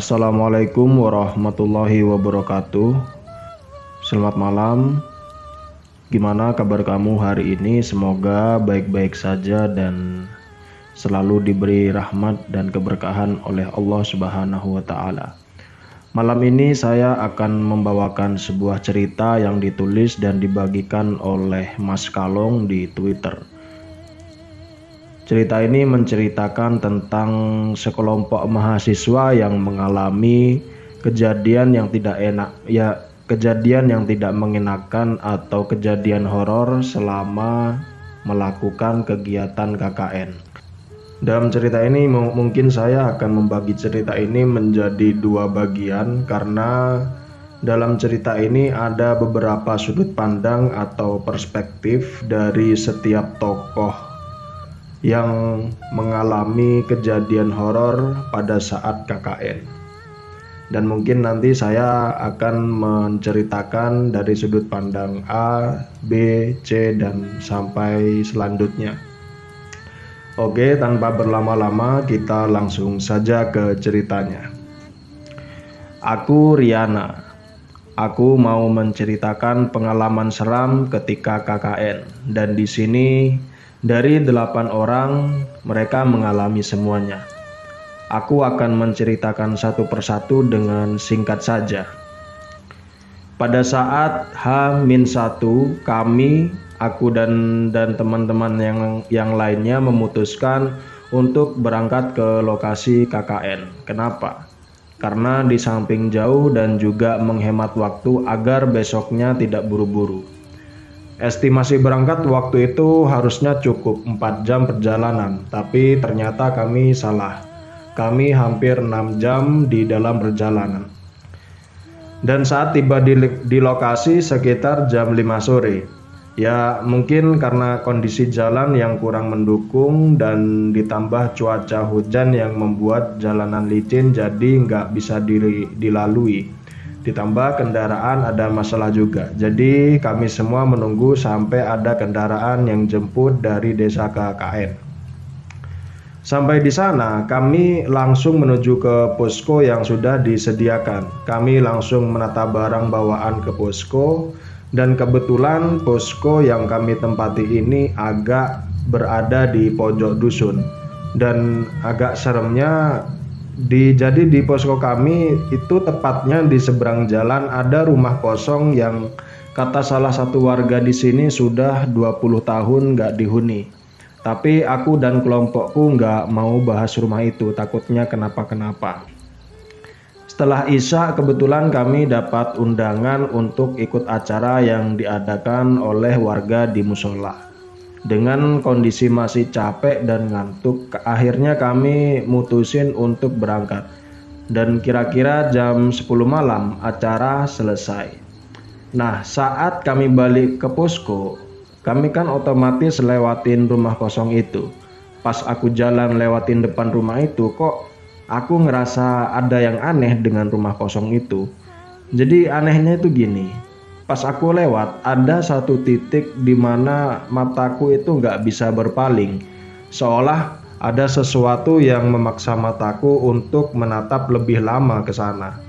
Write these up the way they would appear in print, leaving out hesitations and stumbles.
Assalamualaikum warahmatullahi wabarakatuh. Selamat malam. Gimana kabar kamu hari ini? Semoga baik-baik saja dan selalu diberi rahmat dan keberkahan oleh Allah Subhanahu wa taala. Malam ini saya akan membawakan sebuah cerita yang ditulis dan dibagikan oleh Mas Kalong di Twitter. Cerita ini menceritakan tentang sekelompok mahasiswa yang mengalami kejadian yang tidak mengenakan atau kejadian horor selama melakukan kegiatan KKN. Dalam cerita ini mungkin saya akan membagi cerita ini menjadi dua bagian karena dalam cerita ini ada beberapa sudut pandang atau perspektif dari setiap tokoh yang mengalami kejadian horor pada saat KKN. Dan mungkin nanti saya akan menceritakan dari sudut pandang A, B, C, dan sampai selanjutnya. Oke, tanpa berlama-lama kita langsung saja ke ceritanya. Aku Riana. Aku mau menceritakan pengalaman seram ketika KKN. Dan di sini dari 8 orang, mereka mengalami semuanya. Aku akan menceritakan satu persatu dengan singkat saja. Pada saat H-1, aku dan teman-teman yang lainnya memutuskan untuk berangkat ke lokasi KKN. Kenapa? Karena di samping jauh dan juga menghemat waktu agar besoknya tidak buru-buru. Estimasi berangkat waktu itu harusnya cukup 4 jam perjalanan, tapi ternyata kami salah. Kami hampir 6 jam di dalam perjalanan. Dan saat tiba di lokasi sekitar jam 5 sore. Ya mungkin karena kondisi jalan yang kurang mendukung dan ditambah cuaca hujan yang membuat jalanan licin jadi nggak bisa dilalui. Ditambah kendaraan ada masalah juga. Jadi kami semua menunggu sampai ada kendaraan yang jemput dari desa KKN. Sampai di sana kami langsung menuju ke posko yang sudah disediakan. Kami langsung menata barang bawaan ke posko dan kebetulan posko yang kami tempati ini agak berada di pojok dusun. Dan agak seremnya jadi di posko kami itu tepatnya di seberang jalan ada rumah kosong yang kata salah satu warga di sini sudah 20 tahun nggak dihuni. Tapi aku dan kelompokku nggak mau bahas rumah itu, takutnya kenapa-kenapa. Setelah Isya kebetulan kami dapat undangan untuk ikut acara yang diadakan oleh warga di musola. Dengan kondisi masih capek dan ngantuk, akhirnya kami mutusin untuk berangkat. Dan kira-kira jam 10 malam acara selesai. Nah, saat kami balik ke posko, kami kan otomatis lewatin rumah kosong itu. Pas aku jalan lewatin depan rumah itu, kok aku ngerasa ada yang aneh dengan rumah kosong itu. Jadi anehnya itu gini. Pas aku lewat, ada satu titik di mana mataku itu nggak bisa berpaling. Seolah ada sesuatu yang memaksa mataku untuk menatap lebih lama ke sana.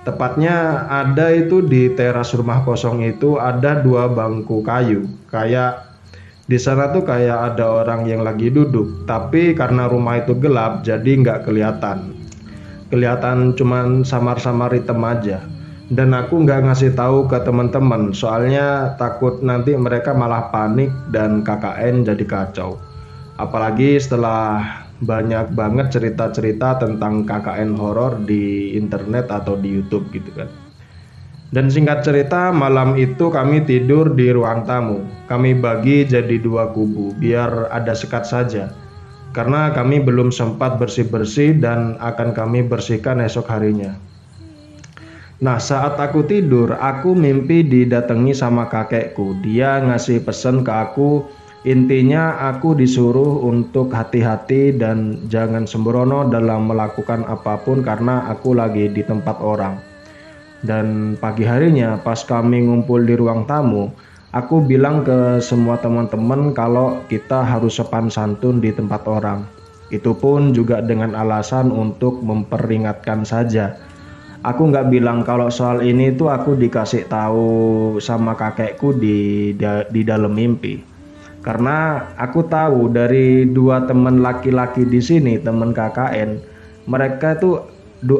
Tepatnya ada itu di teras rumah kosong itu ada 2 bangku kayu. Kayak di sana tuh kayak ada orang yang lagi duduk. Tapi karena rumah itu gelap jadi nggak kelihatan. Kelihatan cuman samar-samar hitam aja. Dan aku nggak ngasih tahu ke teman-teman soalnya takut nanti mereka malah panik dan KKN jadi kacau. Apalagi setelah banyak banget cerita-cerita tentang KKN horor di internet atau di YouTube gitu kan. Dan singkat cerita malam itu kami tidur di ruang tamu. Kami bagi jadi 2 kubu biar ada sekat saja. Karena kami belum sempat bersih-bersih dan akan kami bersihkan esok harinya. Nah, saat aku tidur, aku mimpi didatangi sama kakekku. Dia ngasih pesan ke aku, intinya aku disuruh untuk hati-hati dan jangan sembrono dalam melakukan apapun karena aku lagi di tempat orang. Dan pagi harinya pas kami ngumpul di ruang tamu, aku bilang ke semua teman-teman kalau kita harus sopan santun di tempat orang. Itu pun juga dengan alasan untuk memperingatkan saja. Aku nggak bilang kalau soal ini tuh aku dikasih tahu sama kakekku di dalam mimpi. Karena aku tahu dari dua teman laki-laki di sini, teman KKN, mereka tuh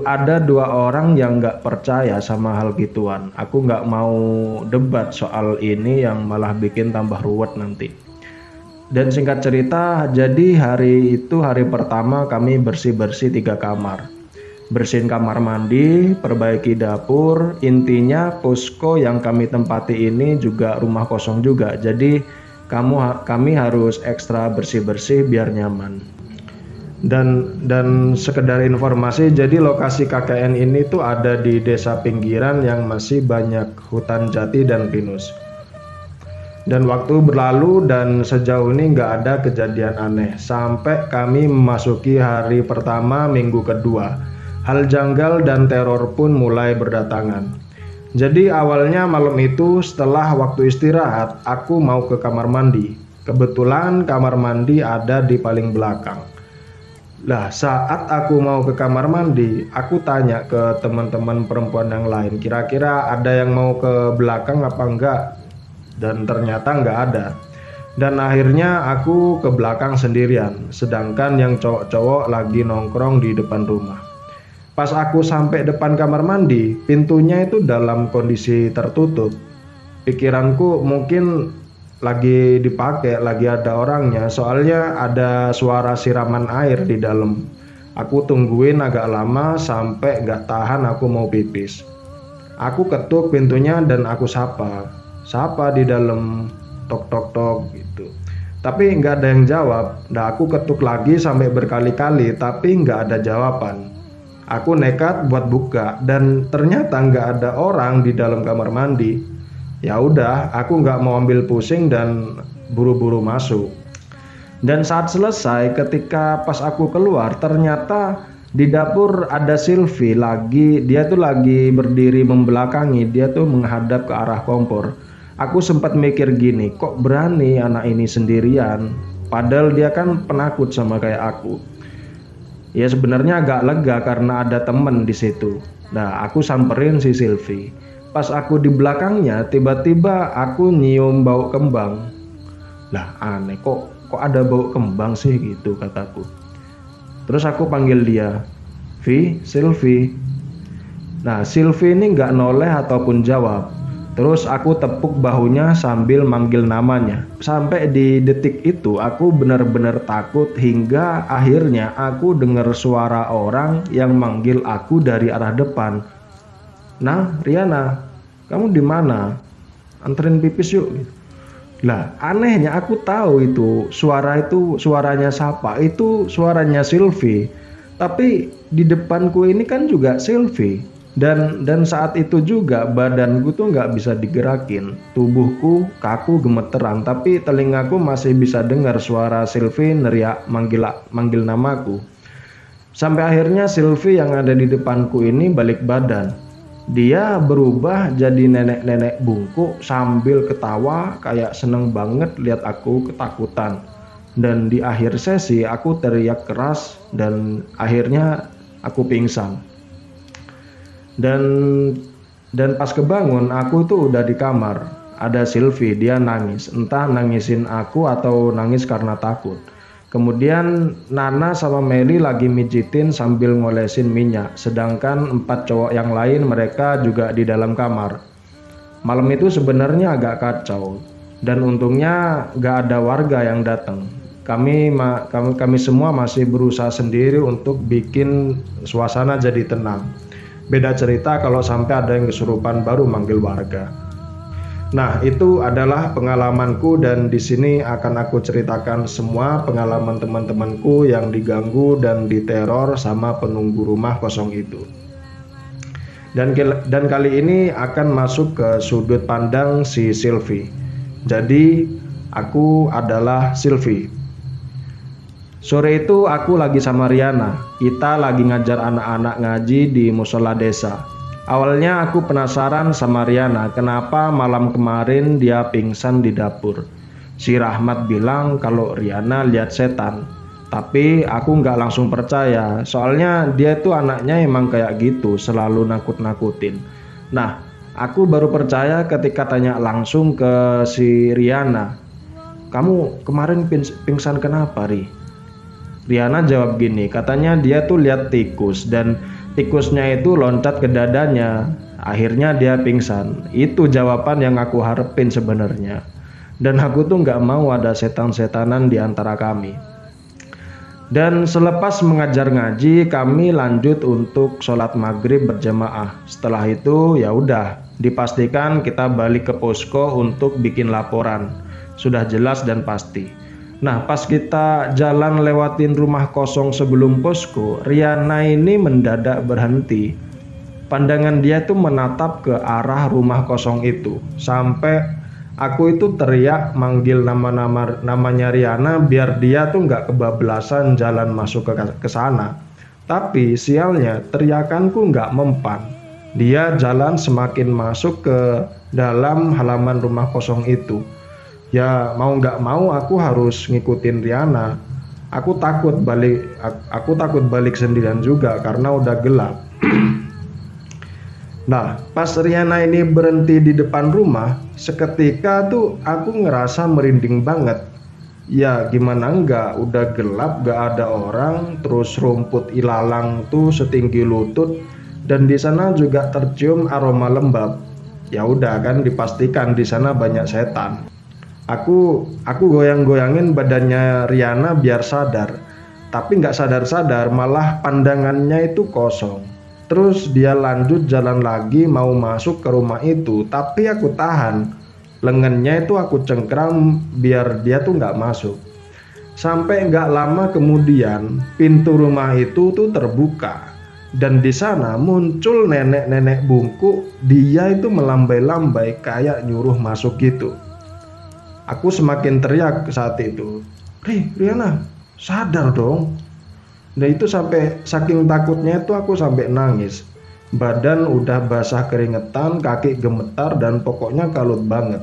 ada dua orang yang nggak percaya sama hal gituan. Aku nggak mau debat soal ini yang malah bikin tambah ruwet nanti. Dan singkat cerita, jadi hari itu hari pertama kami bersih-bersih 3 kamar. Bersihin kamar mandi, perbaiki dapur, intinya posko yang kami tempati ini juga rumah kosong juga. Jadi kami harus ekstra bersih-bersih biar nyaman. Dan sekedar informasi, jadi lokasi KKN ini tuh ada di desa pinggiran yang masih banyak hutan jati dan pinus. Dan waktu berlalu dan sejauh ini nggak ada kejadian aneh sampai kami memasuki hari pertama minggu kedua. Hal janggal dan teror pun mulai berdatangan. Jadi awalnya malam itu setelah waktu istirahat, aku mau ke kamar mandi. Kebetulan kamar mandi ada di paling belakang. Lah, saat aku mau ke kamar mandi, aku tanya ke teman-teman perempuan yang lain, kira-kira ada yang mau ke belakang apa enggak? Dan ternyata enggak ada. Dan akhirnya aku ke belakang sendirian, sedangkan yang cowok-cowok lagi nongkrong di depan rumah. Pas aku sampai depan kamar mandi, pintunya itu dalam kondisi tertutup. Pikiranku mungkin lagi dipakai, lagi ada orangnya, soalnya ada suara siraman air di dalam. Aku tungguin agak lama sampai gak tahan aku mau pipis. Aku ketuk pintunya dan aku sapa di dalam, tok tok tok gitu. Tapi nggak ada yang jawab. Nah, aku ketuk lagi sampai berkali-kali, tapi nggak ada jawaban. Aku nekat buat buka dan ternyata nggak ada orang di dalam kamar mandi. Ya udah, aku nggak mau ambil pusing dan buru-buru masuk. Dan saat selesai, ketika pas aku keluar, ternyata di dapur ada Sylvie dia tuh lagi berdiri membelakangi, dia tuh menghadap ke arah kompor. Aku sempat mikir gini, kok berani anak ini sendirian? Padahal dia kan penakut sama kayak aku. Ya sebenarnya agak lega karena ada temen di situ. Nah, aku samperin si Sylvie. Pas aku di belakangnya, tiba-tiba aku nyium bau kembang. Lah aneh, kok ada bau kembang sih gitu kataku. Terus aku panggil dia, Sylvie. Nah, Sylvie ini nggak noleh ataupun jawab. Terus aku tepuk bahunya sambil manggil namanya. Sampai di detik itu aku benar-benar takut hingga akhirnya aku dengar suara orang yang manggil aku dari arah depan. Nah, Riana, kamu di mana? Anterin pipis yuk. Lah, anehnya aku tahu itu suaranya siapa? Itu suaranya Sylvie. Tapi di depanku ini kan juga Sylvie. Dan saat itu juga badanku tuh nggak bisa digerakin, tubuhku kaku gemeteran, tapi telingaku masih bisa dengar suara Sylvie neriak manggil namaku. Sampai akhirnya Sylvie yang ada di depanku ini balik badan. Dia berubah jadi nenek-nenek bungkuk sambil ketawa kayak seneng banget lihat aku ketakutan. Dan di akhir sesi aku teriak keras dan akhirnya aku pingsan. Dan pas kebangun aku tuh udah di kamar. Ada Sylvie, dia nangis, entah nangisin aku atau nangis karena takut. Kemudian Nana sama Meli lagi mijitin sambil ngolesin minyak, sedangkan 4 cowok yang lain mereka juga di dalam kamar. Malam itu sebenarnya agak kacau, dan untungnya gak ada warga yang datang. Kami semua masih berusaha sendiri untuk bikin suasana jadi tenang. Beda cerita kalau sampai ada yang kesurupan baru manggil warga. Nah, itu adalah pengalamanku dan di sini akan aku ceritakan semua pengalaman teman-temanku yang diganggu dan diteror sama penunggu rumah kosong itu. Dan kali ini akan masuk ke sudut pandang si Sylvie. Jadi, aku adalah Sylvie. Sore itu aku lagi sama Riana. Kita lagi ngajar anak-anak ngaji di musola desa. Awalnya aku penasaran sama Riana, kenapa malam kemarin dia pingsan di dapur. Si Rahmat bilang kalau Riana lihat setan. Tapi aku nggak langsung percaya, soalnya dia tuh anaknya emang kayak gitu, selalu nakut-nakutin. Nah, aku baru percaya ketika tanya langsung ke si Riana, "Kamu kemarin pingsan kenapa, Ri?" Riana jawab gini, katanya dia tuh lihat tikus dan tikusnya itu loncat ke dadanya. Akhirnya dia pingsan. Itu jawaban yang aku harapin sebenarnya. Dan aku tuh nggak mau ada setan-setanan di antara kami. Dan selepas mengajar ngaji, kami lanjut untuk sholat maghrib berjamaah. Setelah itu ya udah, dipastikan kita balik ke posko untuk bikin laporan. Sudah jelas dan pasti. Nah, pas kita jalan lewatin rumah kosong sebelum posko, Riana ini mendadak berhenti. Pandangan dia tuh menatap ke arah rumah kosong itu. Sampai aku itu teriak manggil namanya Riana biar dia tuh nggak kebablasan jalan masuk ke sana. Tapi sialnya teriakanku nggak mempan. Dia jalan semakin masuk ke dalam halaman rumah kosong itu. Ya mau nggak mau aku harus ngikutin Riana. Aku takut balik sendirian juga karena udah gelap. Nah, pas Riana ini berhenti di depan rumah, seketika tuh aku ngerasa merinding banget. Ya gimana enggak, udah gelap, gak ada orang, terus rumput ilalang tuh setinggi lutut, dan di sana juga tercium aroma lembab. Ya udah kan dipastikan di sana banyak setan. Aku goyang-goyangin badannya Riana biar sadar, tapi nggak sadar-sadar malah pandangannya itu kosong. Terus dia lanjut jalan lagi mau masuk ke rumah itu, tapi aku tahan. Lengannya itu aku cengkram biar dia tuh nggak masuk. Sampai nggak lama kemudian pintu rumah itu tuh terbuka. Dan di sana muncul nenek-nenek bungkuk, dia itu melambai-lambai kayak nyuruh masuk gitu. Aku semakin teriak saat itu, Riana, sadar dong. Nah itu sampai saking takutnya itu aku sampai nangis. Badan udah basah keringetan, kaki gemetar dan pokoknya kalut banget.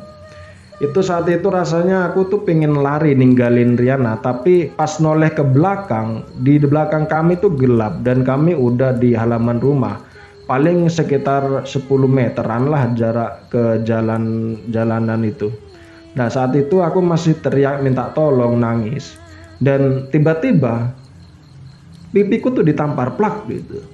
Itu saat itu rasanya aku tuh pengen lari ninggalin Riana, tapi pas noleh ke belakang, di belakang kami tuh gelap dan kami udah di halaman rumah. Paling sekitar 10 meteran lah jarak ke jalanan itu. Nah saat itu aku masih teriak minta tolong, nangis. Dan tiba-tiba pipiku tuh ditampar plak gitu.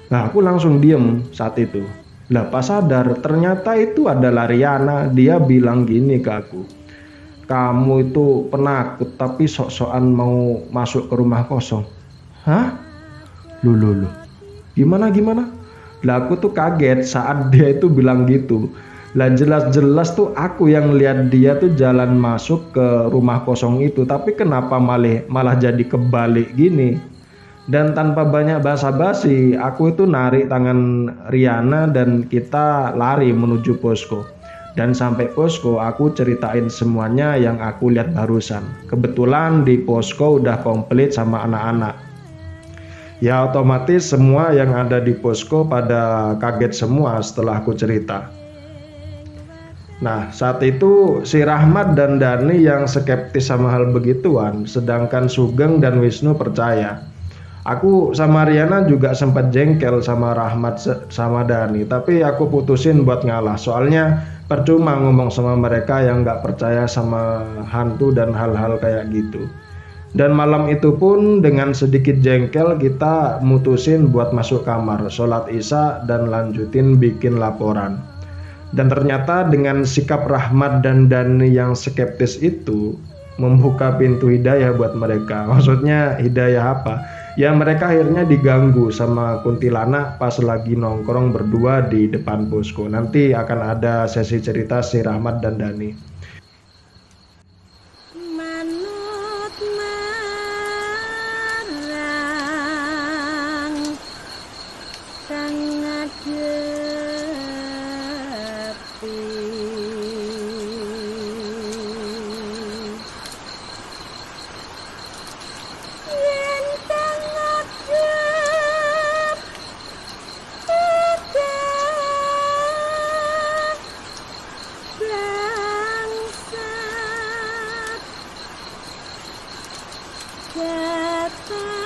Nah aku langsung diem saat itu. Lah pas sadar ternyata itu adalah Riana. Dia bilang gini ke aku, "Kamu itu penakut tapi sok-sokan mau masuk ke rumah kosong." Hah? Loh. Gimana? Lah aku tuh kaget saat dia itu bilang gitu. Lah jelas-jelas tuh aku yang lihat dia tuh jalan masuk ke rumah kosong itu, tapi kenapa malah jadi kebalik gini. Dan tanpa banyak basa-basi, aku itu narik tangan Riana dan kita lari menuju posko. Dan sampai posko aku ceritain semuanya yang aku lihat barusan. Kebetulan di posko udah komplit sama anak-anak. Ya otomatis semua yang ada di posko pada kaget semua setelah aku cerita. Nah saat itu si Rahmat dan Dani yang skeptis sama hal begituan, sedangkan Sugeng dan Wisnu percaya. Aku sama Riana juga sempat jengkel sama Rahmat sama Dani, tapi aku putusin buat ngalah. Soalnya percuma ngomong sama mereka yang gak percaya sama hantu dan hal-hal kayak gitu. Dan malam itu pun dengan sedikit jengkel kita mutusin buat masuk kamar, sholat isya dan lanjutin bikin laporan. Dan ternyata dengan sikap Rahmat dan Dani yang skeptis itu membuka pintu hidayah buat mereka. Maksudnya hidayah apa? Ya mereka akhirnya diganggu sama kuntilanak pas lagi nongkrong berdua di depan posko. Nanti akan ada sesi cerita si Rahmat dan Dani. Manut marang sangat yeah. datang